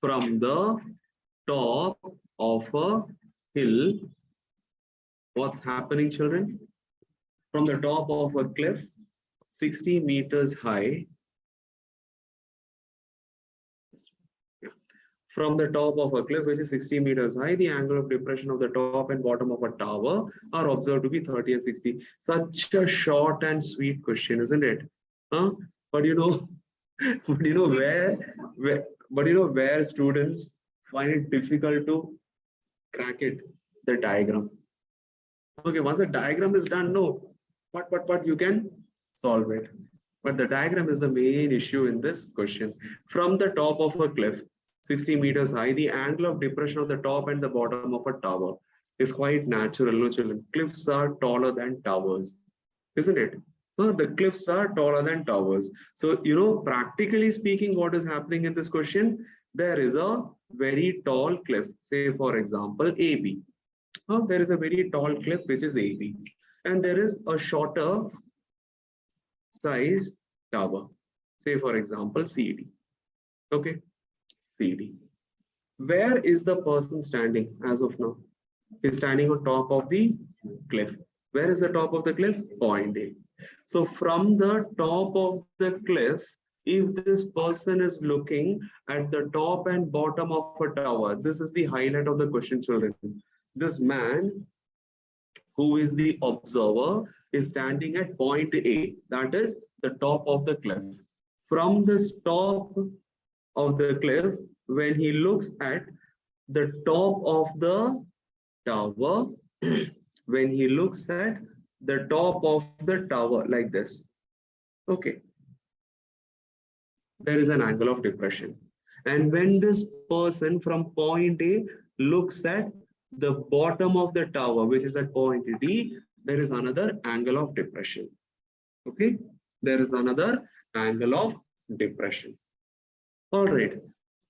from the top of a hill. What's happening, children? From the top of a cliff, 60 meters high. From the top of a cliff, which is 60 meters high, the angle of depression of the top and bottom of a tower are observed to be 30 and 60. Such a short and sweet question, isn't it? Huh? But you know, but you know where students find it difficult to crack it? The diagram. Okay, once a diagram is done, no, but you can solve it. But the diagram is the main issue in this question. From the top of a cliff, 60 meters high, the angle of depression of the top and the bottom of a tower is quite natural, no children. Cliffs are taller than towers, isn't it? The cliffs are taller than towers. So, you know, practically speaking, what is happening in this question? There is a very tall cliff, say for example, AB. There is a very tall cliff which is AB, and there is a shorter size tower, say for example CD. Okay, CD. Where is the person standing as of now? He's standing on top of the cliff. Where is the top of the cliff? Point A. So from the top of the cliff, if this person is looking at the top and bottom of a tower, this is the highlight of the question, children. This man, who is the observer, is standing at point A, that is the top of the cliff. From the top of the cliff, when he looks at the top of the tower, when he looks at the top of the tower like this, okay, there is an angle of depression. And when this person from point A looks at the bottom of the tower, which is at point D, there is another angle of depression. Okay, there is another angle of depression. All right.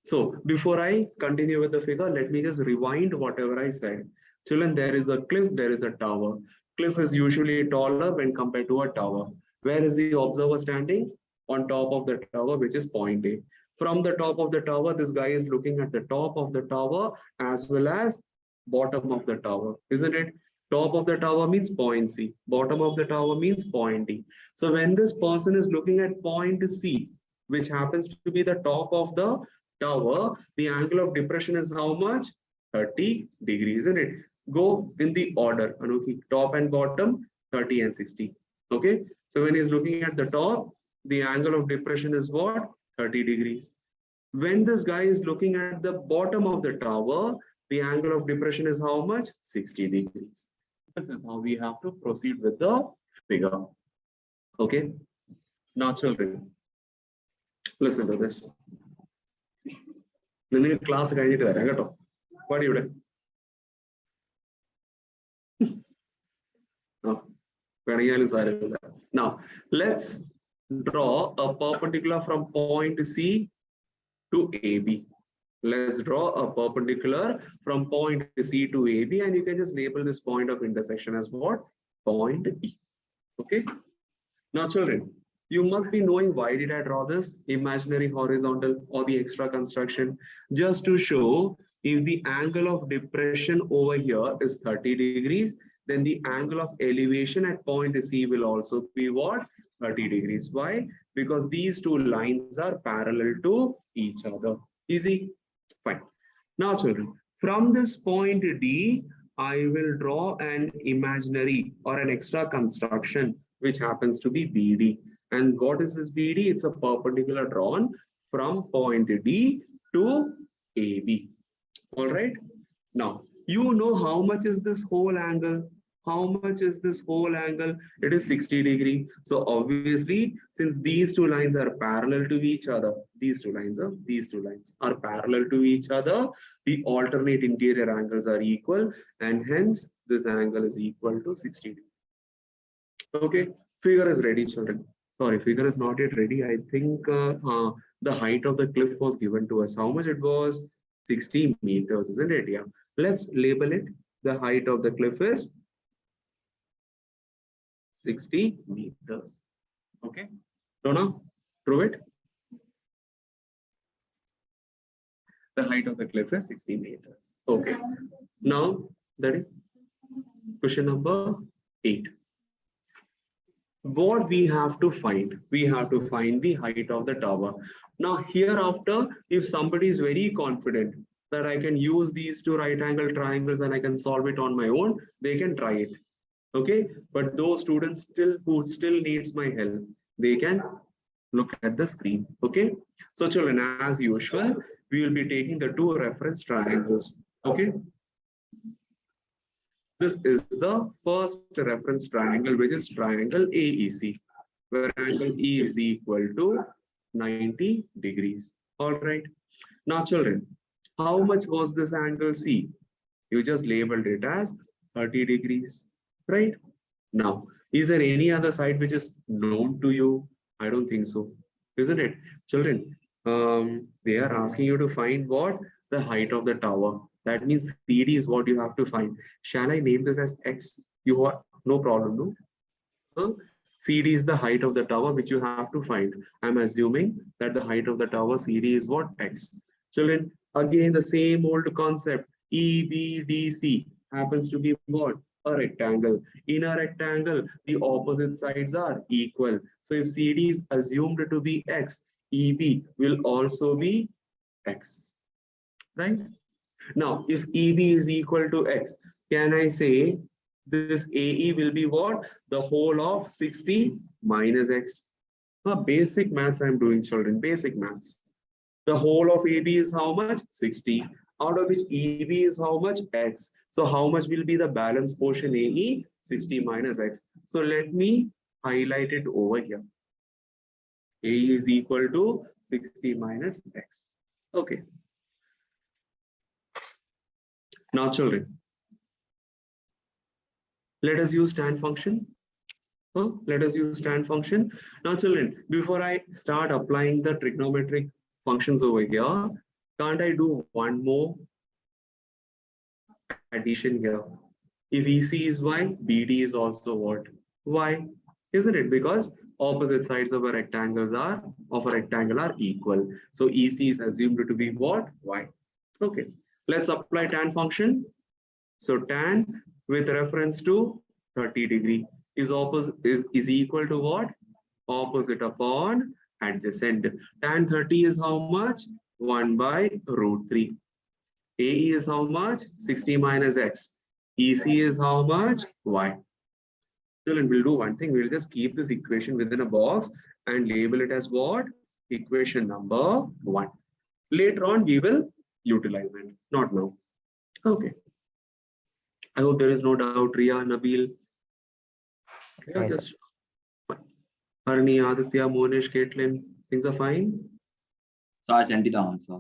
So before I continue with the figure, let me just rewind whatever I said. Children, there is a cliff, there is a tower. Cliff is usually taller when compared to a tower. Where is the observer standing? On top of the tower, which is point A. From the top of the tower, this guy is looking at the top of the tower as well as bottom of the tower, isn't it? Top of the tower means point C. Bottom of the tower means point D. So when this person is looking at point C, which happens to be the top of the tower, the angle of depression is how much? 30 degrees, isn't it? Go in the order, Anuki. Top and bottom, 30 and 60. Okay. So when he's looking at the top, the angle of depression is what? 30 degrees. When this guy is looking at the bottom of the tower, the angle of depression is how much? 60 degrees. This is how we have to proceed with the figure. Okay. Now, children, listen to this. Class what do you do? Now, let's draw a perpendicular from point C to AB. Let's draw a perpendicular from point C to AB, and you can just label this point of intersection as what? Point E. Okay. Now, children, you must be knowing why did I draw this imaginary horizontal or the extra construction, just to show if the angle of depression over here is 30 degrees, then the angle of elevation at point C will also be what? 30 degrees. Why? Because these two lines are parallel to each other. Easy? Fine. Now, children, from this point D, I will draw an imaginary or an extra construction, which happens to be BD. And what is this BD? It's a perpendicular drawn from point D to AB. All right. Now, you know how much is this whole angle? How much is this whole angle? It is 60 degrees. So obviously, since these two lines are parallel to each other, these two lines are parallel to each other, the alternate interior angles are equal, and hence this angle is equal to 60 degrees. Okay, figure is ready, children. Sorry, figure is not yet ready. I think the height of the cliff was given to us. How much it was? 60 meters, isn't it? Yeah. Let's label it. The height of the cliff is 60 meters. Okay. Donna, prove it. The height of the cliff is 60 meters. Okay. Now, that is question number 8. What we have to find? We have to find the height of the tower. Now, hereafter, if somebody is very confident that I can use these two right angle triangles and I can solve it on my own, they can try it. Okay. But those students who still needs my help, they can look at the screen. Okay. So children, as usual, we will be taking the two reference triangles. Okay. This is the first reference triangle, which is triangle AEC, where angle E is equal to 90 degrees. All right. Now, children, how much was this angle C? You just labeled it as 30 degrees, right? Now, is there any other side which is known to you? I don't think so, isn't it? Children, they are asking you to find what? The height of the tower. That means CD is what you have to find. Shall I name this as X? You are no problem, no? CD is the height of the tower which you have to find. I'm assuming that the height of the tower CD is what? X. Children, again the same old concept. EBDC happens to be what? A rectangle. In a rectangle, the opposite sides are equal. So if CD is assumed to be X, EB will also be X. Right? Now, if EB is equal to X, can I say this AE will be what? The whole of 60 minus X. Basic maths I'm doing, children, basic maths. The whole of AB is how much? 60. Out of which EB is how much? X. So how much will be the balance portion AE? 60 minus X. So let me highlight it over here. AE is equal to 60 minus X. Okay. Now, children, let us use tan function. Let us use tan function. Now, children, before I start applying the trigonometric functions over here, can't I do one more addition here? If EC is Y, BD is also what? Y, isn't it? Because opposite sides of a rectangle are equal. So EC is assumed to be what? Y. Okay. Let's apply tan function. So tan with reference to 30 degree is equal to what? Opposite upon adjacent. Tan 30 is how much? 1 by root 3. AE is how much? 60 minus X. EC is how much? Y. Children, we'll do one thing. We'll just keep this equation within a box and label it as what? Equation number 1. Later on, we will utilize it. Not now. Okay. I hope there is no doubt, Ria, Nabil. Yeah, just Arni, Aditya, Monish, Caitlin, things are fine? So I sent you the answer.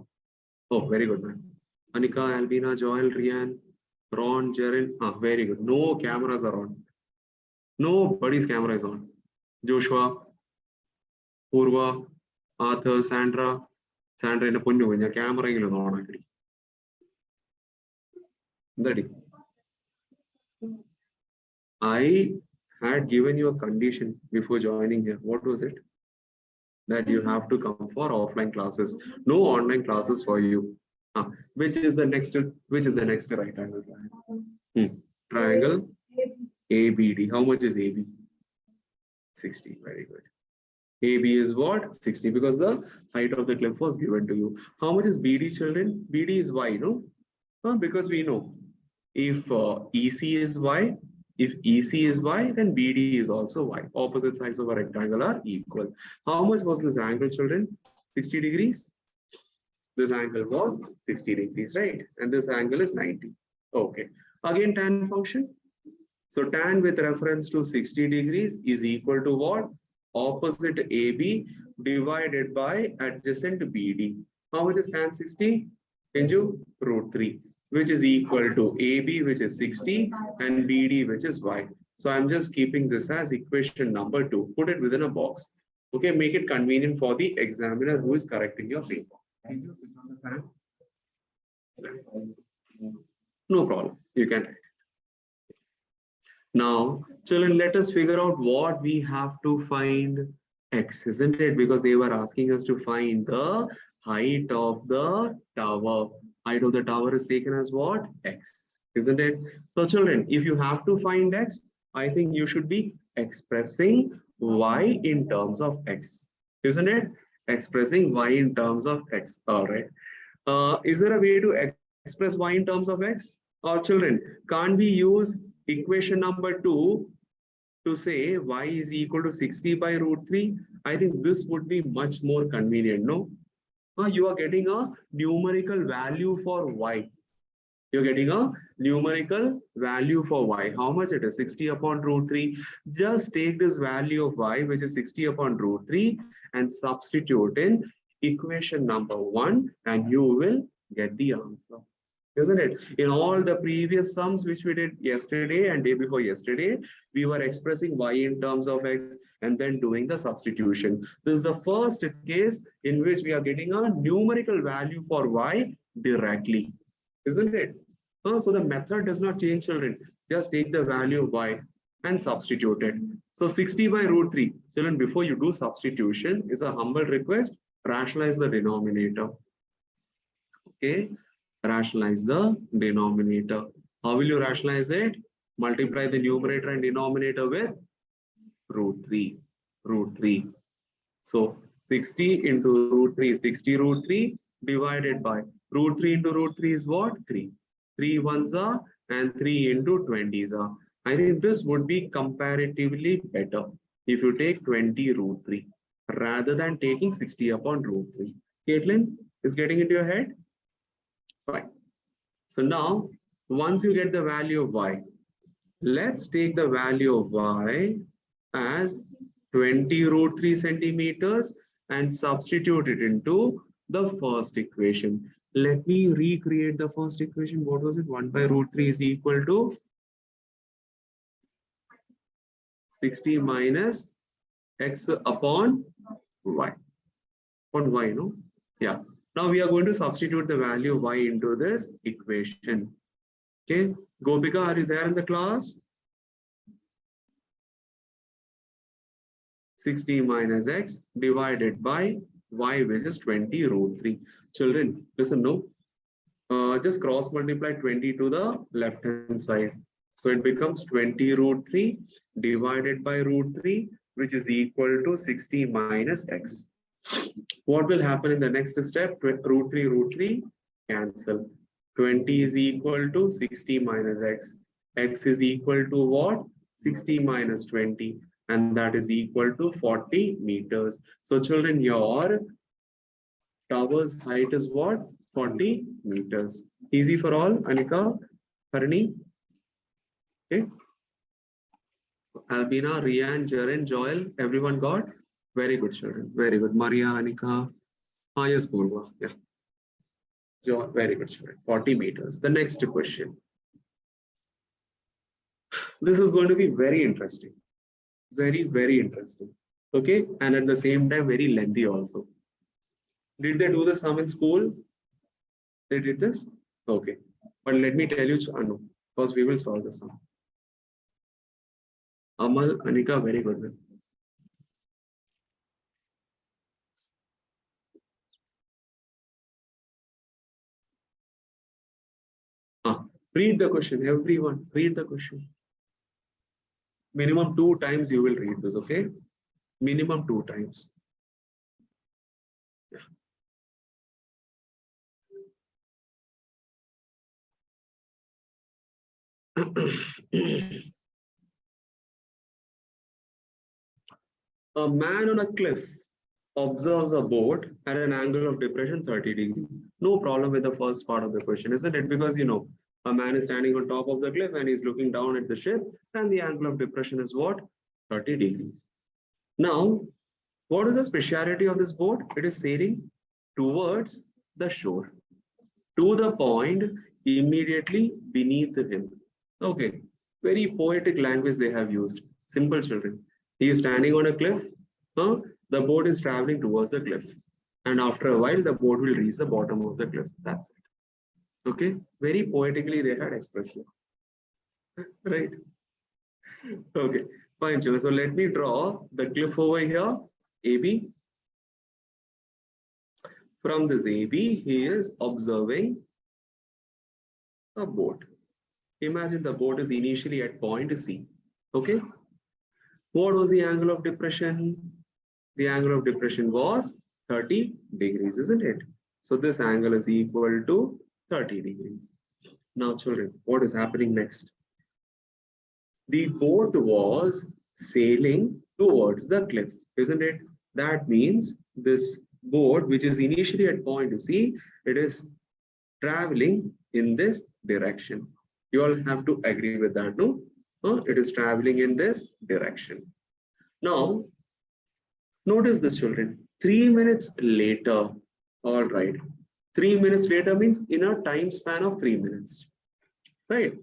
Oh, very good, man. Anika, Albina, Joel, Rian, Ron, Jaren. Very good. No cameras are on. Nobody's camera is on. Joshua, Purva, Arthur, Sandra. Sandra in a punju when your camera is on. Agree. I had given you a condition before joining here. What was it? That you have to come for offline classes. No online classes for you. Which is the next right angle triangle? Triangle ABD. How much is AB? 60. Very good. AB is what? 60, because the height of the cliff was given to you. How much is BD, children? BD is Y, no? Because we know if EC is Y, if EC is Y, then BD is also Y. Opposite sides of a rectangle are equal. How much was this angle, children? 60 degrees? This angle was 60 degrees, right? And this angle is 90. Okay. Again, tan function. So tan with reference to 60 degrees is equal to what? Opposite AB divided by adjacent BD. How much is tan 60? Into root 3, which is equal to AB, which is 60, and BD, which is Y. So I'm just keeping this as equation number 2. Put it within a box. Okay, make it convenient for the examiner who is correcting your paper. No problem. You can write it. Now, children, let us figure out what we have to find X, isn't it? Because they were asking us to find the height of the tower. Height of the tower is taken as what? X, isn't it? So children, if you have to find X, I think you should be expressing Y in terms of X, isn't it? Expressing Y in terms of X. All right. Is there a way to express Y in terms of X? Or children, can't we use equation number 2 to say Y is equal to 60 by root 3? I think this would be much more convenient, no? You are getting a numerical value for Y. You're getting a numerical value for Y. How much it is? 60 upon root 3. Just take this value of Y, which is 60 upon root 3, and substitute in equation number 1, and you will get the answer. Isn't it? In all the previous sums which we did yesterday and day before yesterday, we were expressing Y in terms of X and then doing the substitution. This is the first case in which we are getting a numerical value for Y directly. Isn't it? So the method does not change, children. Just take the value of Y and substitute it. So 60 by root 3. Children, before you do substitution, it's a humble request, rationalize the denominator. Okay, rationalize the denominator. How will you rationalize it? Multiply the numerator and denominator with root 3. Root 3. So 60 into root 3 is 60 root 3 divided by root 3 into root 3 is what? 3. 3 ones are and 3 into 20s are. I think this would be comparatively better if you take 20 root 3 rather than taking 60 upon root 3. Caitlin, is getting into your head? Fine. So now, once you get the value of Y, let's take the value of Y as 20 root 3 centimeters and substitute it into the first equation. Let me recreate the first equation. What was it? 1 by root 3 is equal to 60 minus X upon Y. On Y, no? Yeah. Now we are going to substitute the value of Y into this equation. Okay. Gopika, are you there in the class? 60 minus X divided by Y, which is 20 root 3. Children, listen, no? Just cross multiply 20 to the left hand side. So it becomes 20 root 3 divided by root 3, which is equal to 60 minus X. What will happen in the next step? Root 3 cancel. 20 is equal to 60 minus X. X is equal to what? 60 minus 20. And that is equal to 40 meters. So children, your tower's height is what? 40 meters. Easy for all, Anika, Harini. Okay. Albina, Rian, Jaren, Joel, everyone got? Very good, children. Very good. Maria, Anika. Ah, yes, Purva. Yeah. Joel, very good, children. 40 meters. The next question. This is going to be very interesting. Very, very interesting. Okay. And at the same time, very lengthy also. Did they do the sum in school? They did this? Okay. But let me tell you, Anu, because we will solve the sum. Amal, Anika, very good. Read the question, everyone, read the question. Minimum 2 times you will read this, okay? Minimum 2 times. A man on a cliff observes a boat at an angle of depression 30 degrees. No problem with the first part of the question, isn't it? Because you know, a man is standing on top of the cliff and he's looking down at the ship, and the angle of depression is what? 30 degrees. Now, what is the speciality of this boat? It is sailing towards the shore, to the point immediately beneath him. Okay, very poetic language they have used. Simple, children. He is standing on a cliff. The boat is traveling towards the cliff. And after a while, the boat will reach the bottom of the cliff. That's it. Okay, very poetically they had expressed it. Right? Okay, fine, children. So let me draw the cliff over here, AB. From this AB, he is observing a boat. Imagine the boat is initially at point C. Okay. What was the angle of depression? The angle of depression was 30 degrees, isn't it? So this angle is equal to 30 degrees. Now, children, what is happening next? The boat was sailing towards the cliff, isn't it? That means this boat, which is initially at point C, it is traveling in this direction. You all have to agree with that, no? It is traveling in this direction. Now, notice this, children. 3 minutes later, all right. 3 minutes later means in a time span of 3 minutes, right?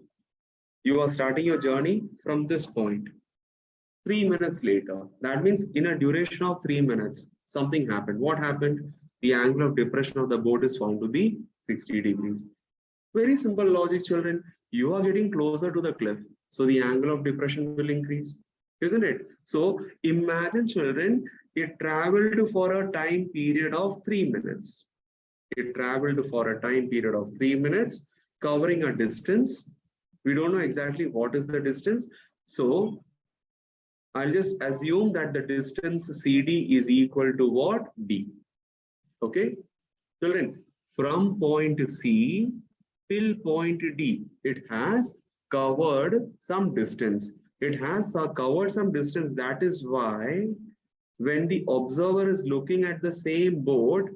You are starting your journey from this point. 3 minutes later, that means in a duration of 3 minutes, something happened. What happened? The angle of depression of the boat is found to be 60 degrees. Very simple logic, children. You are getting closer to the cliff, so the angle of depression will increase, isn't it? So imagine, children, it traveled for a time period of 3 minutes. It traveled for a time period of 3 minutes, covering a distance. We don't know exactly what is the distance. So I'll just assume that the distance CD is equal to what? D. Okay. Children, from point C till point D, it has covered some distance. It has covered some distance. That is why when the observer is looking at the same boat,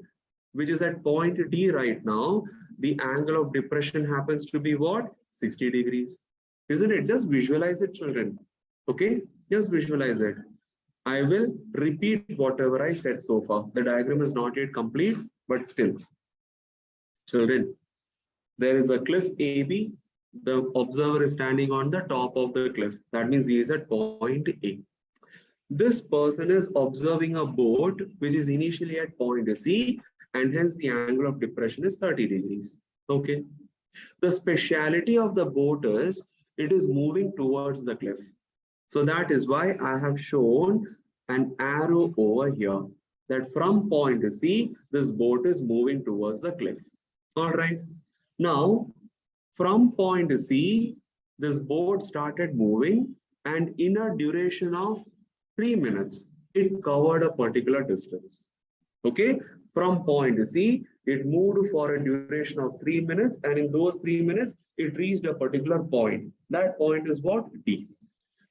which is at point D right now, the angle of depression happens to be what? 60 degrees. Isn't it? Just visualize it, children. Okay, just visualize it. I will repeat whatever I said so far. The diagram is not yet complete, but still. Children, there is a cliff AB. The observer is standing on the top of the cliff. That means he is at point A. This person is observing a boat which is initially at point C, and hence the angle of depression is 30 degrees. Okay. The speciality of the boat is it is moving towards the cliff. So that is why I have shown an arrow over here that from point C, this boat is moving towards the cliff. All right. Now, from point C, this boat started moving, and in a duration of 3 minutes, it covered a particular distance. Okay, from point C, it moved for a duration of 3 minutes, and in those 3 minutes, it reached a particular point. That point is what? D.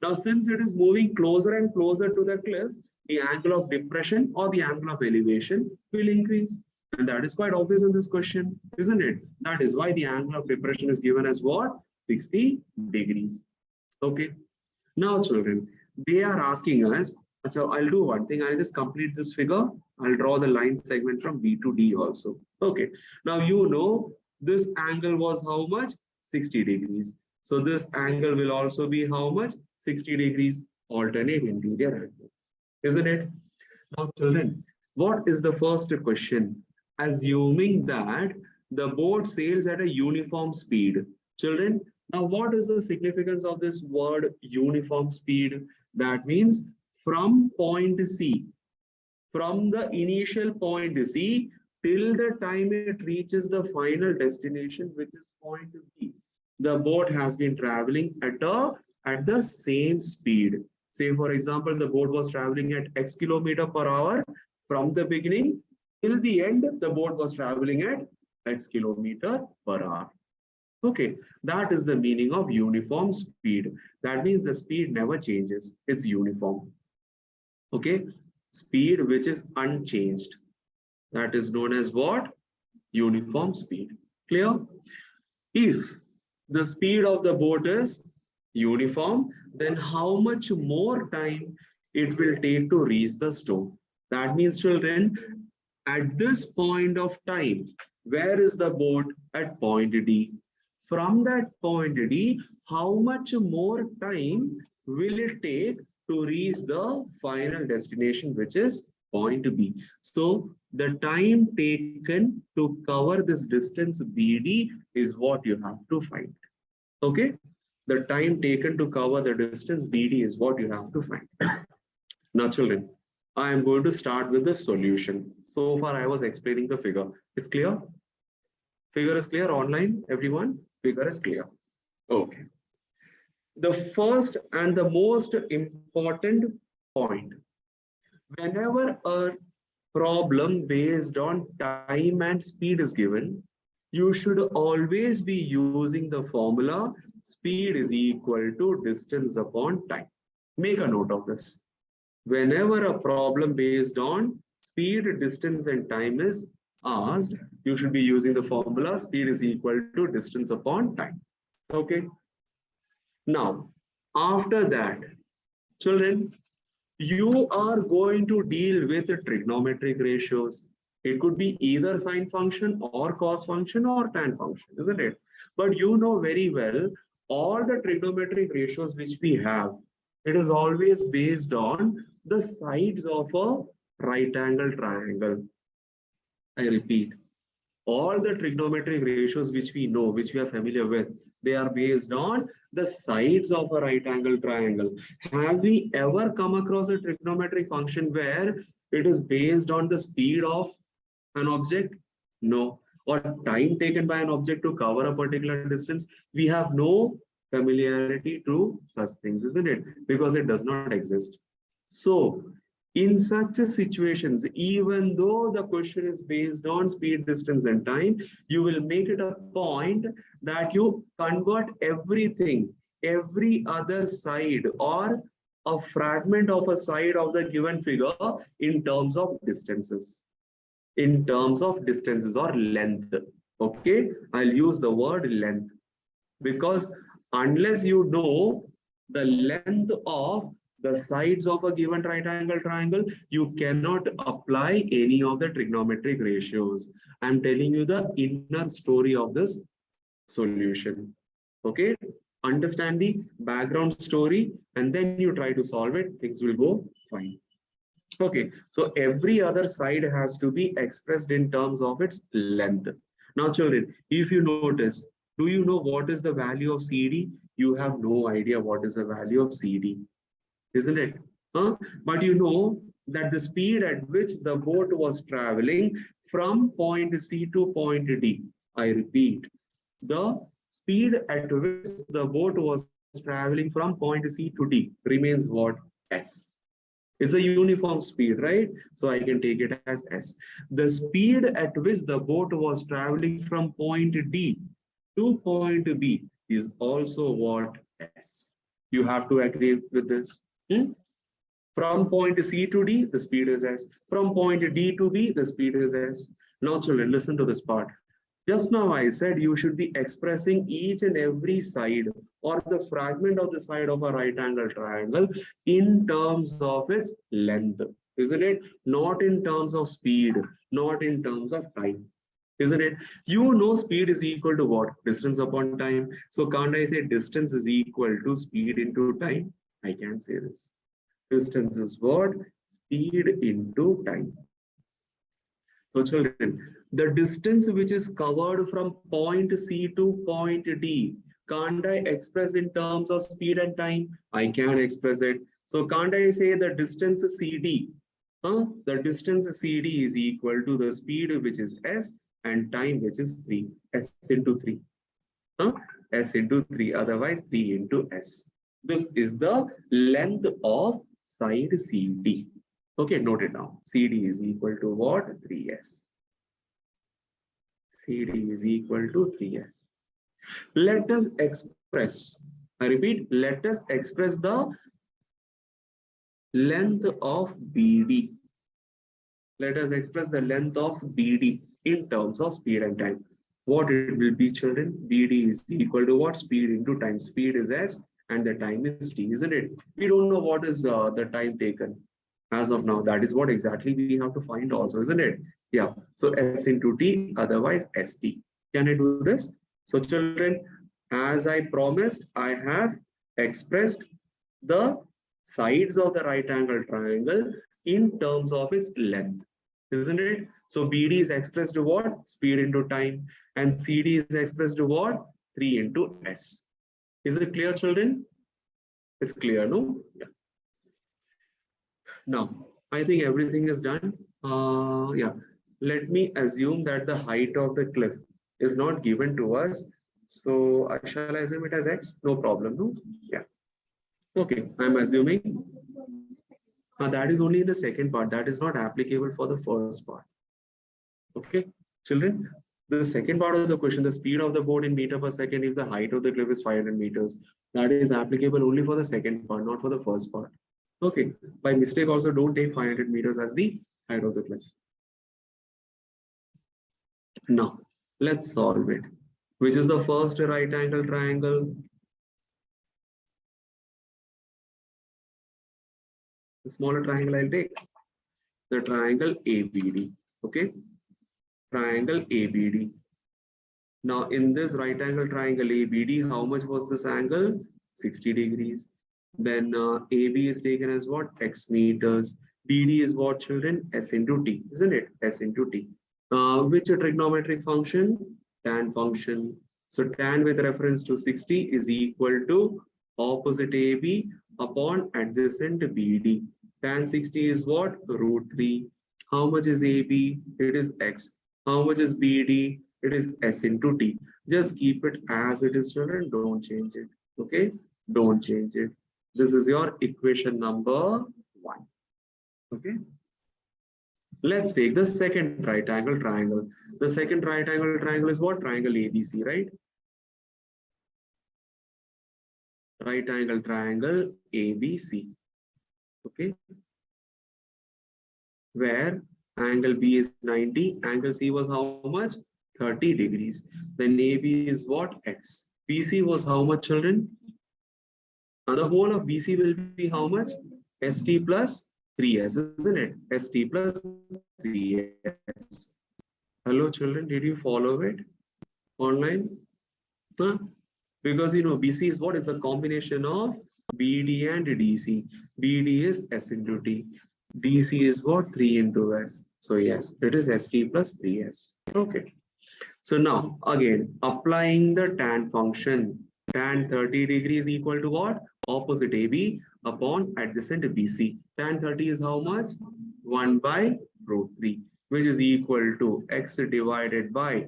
Now, since it is moving closer and closer to the cliff, the angle of depression or the angle of elevation will increase. And that is quite obvious in this question, isn't it? That is why the angle of depression is given as what? 60 degrees. Okay. Now, children, they are asking us, so I'll do one thing. I'll just complete this figure. I'll draw the line segment from B to D also. Okay. Now, you know, this angle was how much? 60 degrees. So this angle will also be how much? 60 degrees, alternate interior angle. Isn't it? Now, children, what is the first question? Assuming that the boat sails at a uniform speed. Children, now what is the significance of this word uniform speed? That means from point C, from the initial point C till the time it reaches the final destination, which is point B, the boat has been traveling at the same speed. Say, for example, the boat was traveling at X kilometer per hour from the beginning till the end. The boat was traveling at X kilometer per hour. Okay, that is the meaning of uniform speed. That means the speed never changes. It's uniform. Okay, speed which is unchanged. That is known as what? Uniform speed. Clear? If the speed of the boat is uniform, then how much more time it will take to reach the stone? That means, children, at this point of time, where is the boat? At point D. From that point D, how much more time will it take to reach the final destination, which is point B? So the time taken to cover this distance BD is what you have to find. Okay? The time taken to cover the distance BD is what you have to find. Now, children, I am going to start with the solution. So far, I was explaining the figure. It's clear? Figure is clear online, everyone? Figure is clear. Okay. The first and the most important point, whenever a problem based on time and speed is given, you should always be using the formula speed is equal to distance upon time. Make a note of this. Whenever a problem based on speed, distance, and time is asked, you should be using the formula speed is equal to distance upon time. Okay. Now, after that, children, you are going to deal with trigonometric ratios. It could be either sine function or cos function or tan function, isn't it? But you know very well, all the trigonometric ratios which we have, it is always based on the sides of a right angle triangle. I repeat, all the trigonometric ratios which we know, which we are familiar with, they are based on the sides of a right angle triangle. Have we ever come across a trigonometric function where it is based on the speed of an object? No. Or time taken by an object to cover a particular distance? We have no familiarity to such things, isn't it? Because it does not exist. So, in such a situations, even though the question is based on speed, distance, and time, you will make it a point that you convert everything, every other side or a fragment of a side of the given figure in terms of distances. In terms of distances or length. Okay, I'll use the word length because unless you know the length of the sides of a given right angle triangle, you cannot apply any of the trigonometric ratios. I'm telling you the inner story of this solution. Okay, understand the background story and then you try to solve it, things will go fine. Okay, so every other side has to be expressed in terms of its length. Now, children, if you notice, do you know what is the value of CD? You have no idea what is the value of CD, isn't it? Huh? But you know that the speed at which the boat was traveling from point C to point D. I repeat, the speed at which the boat was traveling from point C to D remains what? S. It's a uniform speed, right? So I can take it as S. The speed at which the boat was traveling from point D to point B is also what? S. You have to agree with this. From point C to D, the speed is S. From point D to B, the speed is S. Now, children, listen to this part. Just now I said you should be expressing each and every side or the fragment of the side of a right angle triangle in terms of its length, isn't it? Not in terms of speed, not in terms of time, isn't it? You know speed is equal to what? Distance upon time. So can't I say distance is equal to speed into time? I can say this. Distance is what? Speed into time. So children, the distance which is covered from point C to point D, can't I express in terms of speed and time? I can express it. So can't I say the distance CD? The distance CD is equal to the speed which is S and time which is 3, S into 3. S into 3, otherwise 3 into S. This is the length of side CD. Okay, note it down. CD is equal to what? 3S. CD is equal to 3S. Let us express, I repeat, let us express the length of BD. Let us express the length of BD in terms of speed and time. What it will be, children? BD is equal to what? Speed into time. Speed is S and the time is T, isn't it? We don't know what is the time taken as of now. That is what exactly we have to find also, isn't it? Yeah. So S into T, otherwise ST. Can I do this? So children, as I promised, I have expressed the sides of the right angle triangle in terms of its length, isn't it? So BD is expressed to what? Speed into time. And CD is expressed to what? 3 into S. Is it clear, children? It's clear, no? Yeah. Now, I think everything is done. Yeah. Let me assume that the height of the cliff is not given to us. So shall I assume it as x? No problem. No? Yeah. Okay. I'm assuming that is only in the second part. That is not applicable for the first part. Okay, children. The second part of the question, the speed of the boat in meter per second if the height of the cliff is 500 meters, that is applicable only for the second part, not for the first part. Okay, by mistake also don't take 500 meters as the height of the cliff. Now, let's solve it. Which is the first right angle triangle? The smaller triangle I'll take. The triangle ABD. Okay, triangle ABD. Now, in this right angle triangle ABD, how much was this angle? 60 degrees. Then AB is taken as what? X meters. BD is what, children? S into T, isn't it? S into T. Which trigonometric function? Tan function. So tan with reference to 60 is equal to opposite AB upon adjacent BD. Tan 60 is what? Root 3. How much is AB? It is X. How much is BD? It is S into T. Just keep it as it is, children. Don't change it. Okay? Don't change it. This is your equation number 1. Okay? Let's take the second right angle triangle. The second right angle triangle is what? Triangle ABC, right? Right angle triangle ABC. Okay? Where angle B is 90, angle C was how much? 30 degrees. Then AB is what? X. BC was how much, children? And the whole of BC will be how much? ST plus 3S, isn't it? ST plus 3S. Hello, children, did you follow it online? Huh? Because BC is what? It's a combination of BD and DC. BD is S into T. DC is what? 3 into S. So yes, it is ST plus 3S. Okay. So now again, applying the tan function, tan 30 degrees equal to what? Opposite AB upon adjacent BC. Tan 30 is how much? 1 by root 3, which is equal to X divided by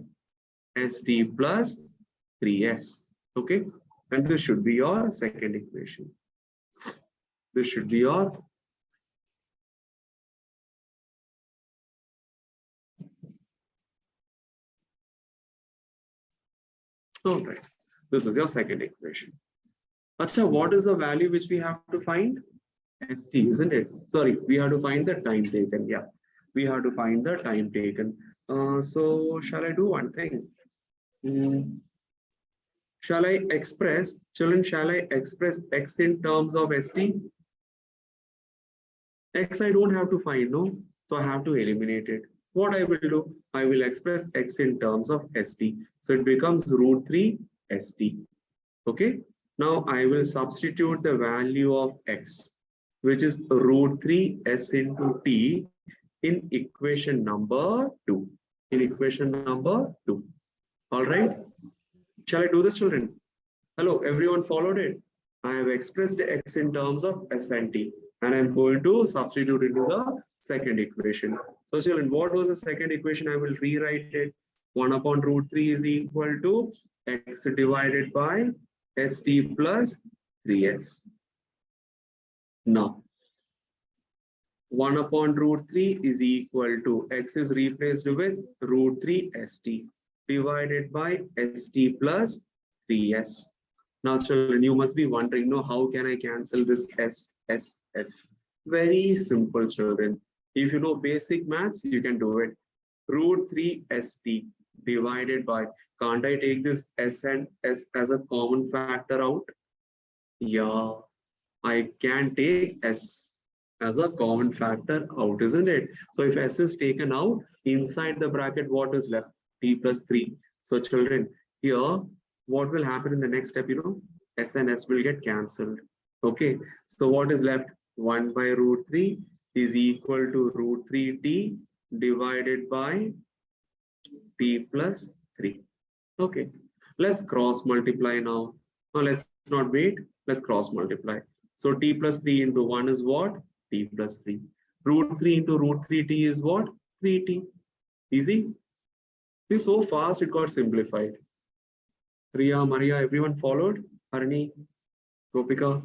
ST plus 3S. Okay. And this should be your second equation. This should be your all right. This is your second equation. Acha, what is the value which we have to find? ST, isn't it? Sorry, we have to find the time taken. Yeah, we have to find the time taken. So shall I do one thing? Shall I express, children, shall I express X in terms of ST? X I don't have to find, no? So I have to eliminate it. What I will do? I will express X in terms of ST. So it becomes root 3 ST. Okay. Now I will substitute the value of X, which is root 3 S into T in equation number 2. In equation number 2. All right. Shall I do this, children? Hello, everyone followed it? I have expressed X in terms of S and T, and I'm going to substitute into the second equation. So children, what was the second equation? I will rewrite it. 1 upon root 3 is equal to X divided by ST plus 3S. Now, 1 upon root 3 is equal to X is replaced with root 3 ST divided by ST plus 3S. Now, children, you must be wondering, no, how can I cancel this S? Very simple, children. If you know basic maths, you can do it. Root 3 ST divided by, can't I take this S and S as a common factor out? Yeah, I can take S as a common factor out, isn't it? So if S is taken out, inside the bracket, what is left? T plus 3. So children, here, what will happen in the next step? S and S will get cancelled. Okay, so what is left? 1 by root 3 is equal to root 3T divided by T plus 3. Okay, let's cross multiply now. Now let's not wait, let's cross multiply. So T plus 3 into 1 is what? T plus 3. Root 3 into root 3t is what? 3t. Easy. See, so fast it got simplified. Priya, Maria, everyone followed? Harni, Gopika.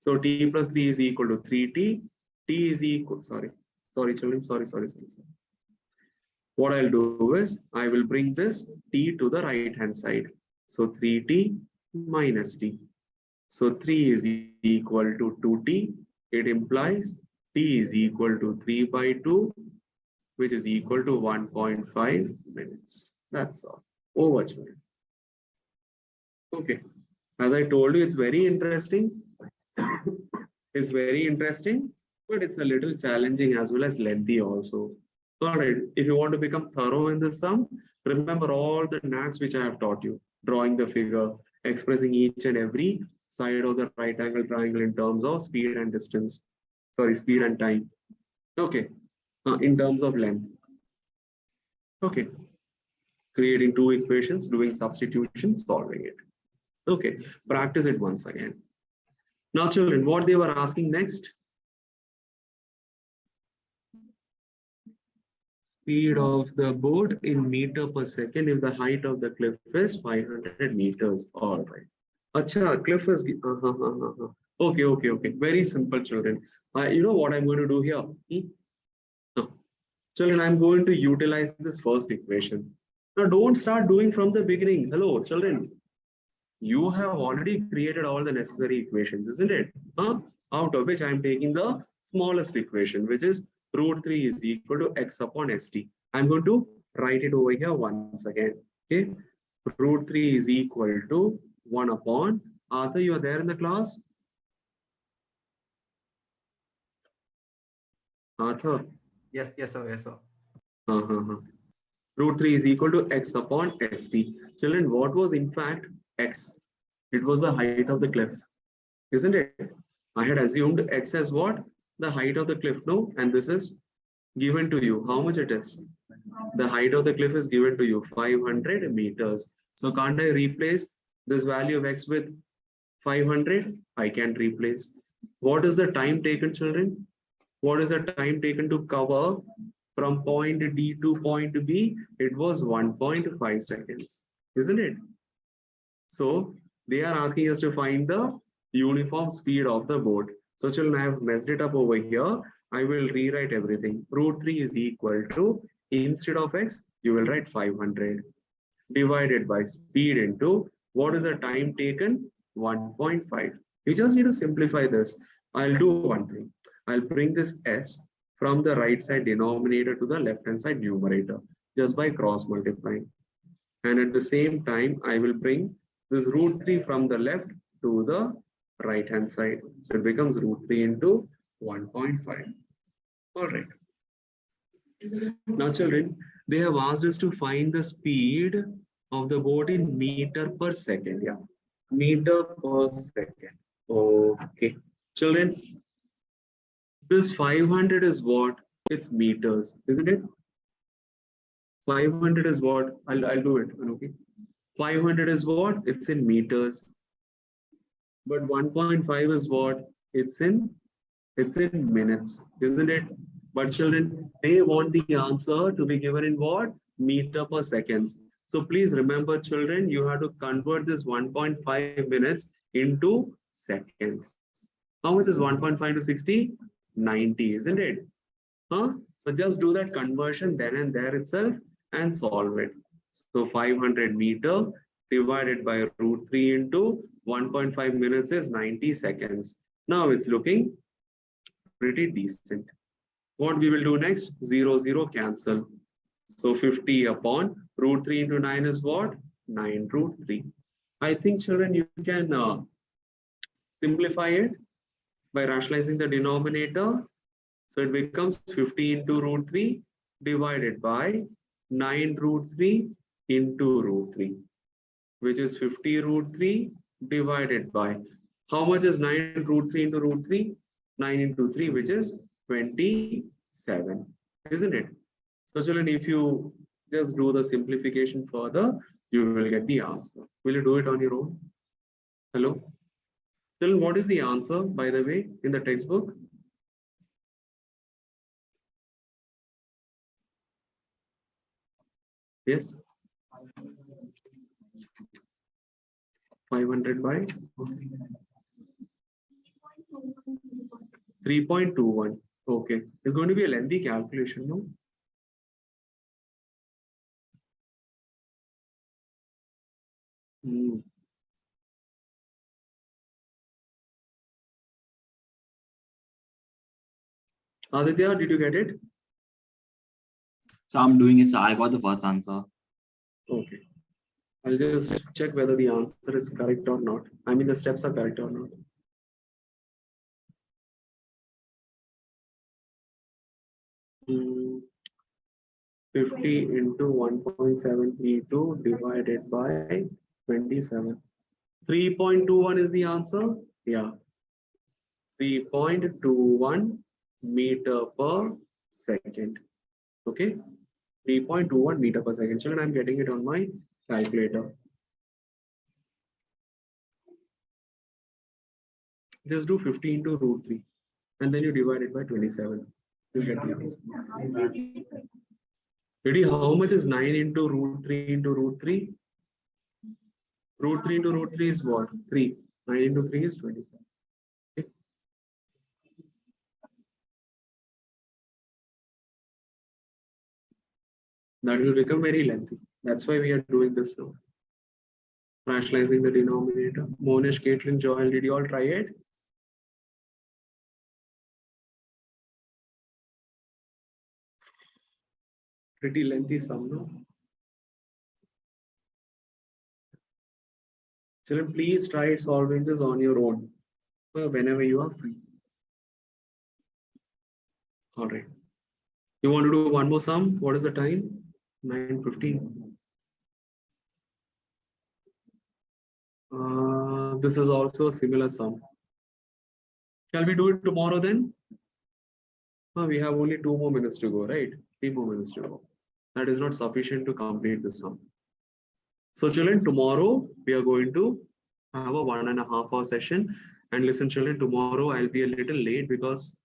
So t plus 3 is equal to 3t. T is equal, sorry, children, sorry. What I'll do is, I will bring this t to the right hand side. So 3t minus t. So 3 is equal to 2t. It implies t is equal to 3 by 2, which is equal to 1.5 minutes. That's all. Over, children. Okay. As I told you, it's very interesting. It's very interesting, but it's a little challenging as well as lengthy also. All right. If you want to become thorough in this sum, remember all the knacks which I have taught you. Drawing the figure, expressing each and every side of the right angle triangle in terms of speed and distance. Sorry, speed and time. Okay. In terms of length. Okay. Creating two equations, doing substitution, solving it. Okay. Practice it once again. Now, children, what they were asking next? Speed of the boat in meter per second if the height of the cliff is 500 meters. All right. Acha, cliff is. Okay. Very simple, children. You know what I'm going to do here? No. Children, I'm going to utilize this first equation. Now, don't start doing from the beginning. Hello, children. You have already created all the necessary equations, isn't it? Out of which I'm taking the smallest equation, which is root 3 is equal to x upon st. I'm going to write it over here once again. Okay. Root 3 is equal to 1 upon. Arthur, you are there in the class? Arthur? Yes, sir. Root 3 is equal to x upon st. Children, what was in fact x? It was the height of the cliff, isn't it? I had assumed x as what? The height of the cliff, no? And this is given to you. How much it is? The height of the cliff is given to you, 500 meters. So can't I replace this value of x with 500? I can replace. What is the time taken, children? What is the time taken to cover from point D to point B? It was 1.5 seconds, isn't it? So they are asking us to find the uniform speed of the boat. So children, I have messed it up over here. I will rewrite everything. Root 3 is equal to, instead of x, you will write 500 divided by speed into, what is the time taken? 1.5. You just need to simplify this. I'll do one thing. I'll bring this s from the right side denominator to the left hand side numerator just by cross multiplying. And at the same time, I will bring this root 3 from the left to the right hand side. So it becomes root 3 into 1.5. All right. Now, children, they have asked us to find the speed of the boat in meter per second. Yeah, meter per second. Okay. Children, this 500 is what? It's meters, isn't it? 500 is what? I'll do it. Okay. 500 is what? It's in meters. But 1.5 is what? It's in minutes, isn't it? But children, they want the answer to be given in what? Meter per seconds. So please remember, children, you have to convert this 1.5 minutes into seconds. How much is 1.5 to 60? 90, isn't it? So just do that conversion then and there itself and solve it. So 500 meter divided by root 3 into 1.5 minutes is 90 seconds. Now it's looking pretty decent. What we will do next? 0 cancel. So 50 upon root 3 into 9 is what? 9 root 3. I think, children, you can simplify it by rationalizing the denominator. So it becomes 50 into root 3 divided by 9 root 3 into root 3, which is 50 root 3 divided by, how much is 9 root 3 into root 3? 9 into 3, which is 27, isn't it? So children, if you just do the simplification further, you will get the answer. Will you do it on your own? Hello? Children, what is the answer, by the way, in the textbook? Yes. 500 by 3.21. Okay. It's going to be a lengthy calculation, no? Hmm. Aditya, did you get it? So I'm doing it. So I got the first answer. Okay. I'll just check whether the answer is correct or not. I mean, the steps are correct or not. Hmm. 50 into 1.732 divided by 27. 3.21 is the answer. Yeah. 3.21 meter per second. Okay. 3.21 meter per second. Children, I'm getting it on my calculator. Just do 50 into root 3 and then you divide it by 27. You get the answer. Ready? How much is 9 into root 3 into root 3? Root 3 into root 3 is what? 3. 9 into 3 is 27. Okay. That will become very lengthy. That's why we are doing this now. Rationalizing the denominator. Monish, Caitlin, Joel, did you all try it? Pretty lengthy sum, no? Children, please try solving this on your own whenever you are free. All right. You want to do one more sum? What is the time? 9:15. This is also a similar sum. Shall we do it tomorrow then? We have only 2 more minutes to go, right? 3 more minutes to go. That is not sufficient to complete the sum. So children, tomorrow we are going to have a 1.5 hour session. And listen children, tomorrow I'll be a little late because